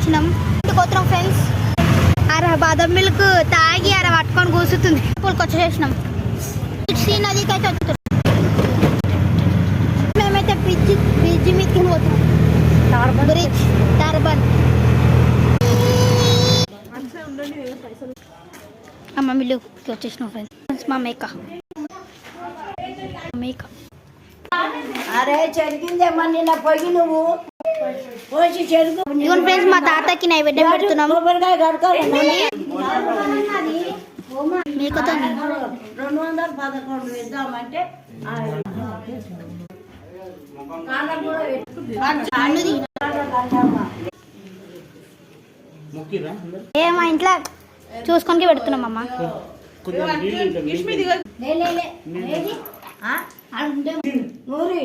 వచ్చినాం ఇంటికి ఫ్రెండ్స్. బాదం మిల్క్ తాగి పట్టుకొని కూర్చుంది. పూలకి వచ్చేసినాం. నదికి అయితే వచ్చుతున్నాం. మేమైతే బ్రిడ్జ్ మీదకి పోతున్నాం. Bridge turban. అమ్మ మిల్లుకి వచ్చేసినాం ఫ్రెండ్స్. మా మేక అరే చెరిగిందేమని నా పొయ్యి నువ్వు పోసి చెరుకు. ఫ్రెండ్స్ మా తాతకి నైవేద్యం పెడుతున్నాం. కొబ్బరికాయ కడుకోవాలి. మేకతో 211 ఇద్దామంటే మా ఇంట్లో చూసుకొని పెడుతున్నాం అమ్మ. నూరి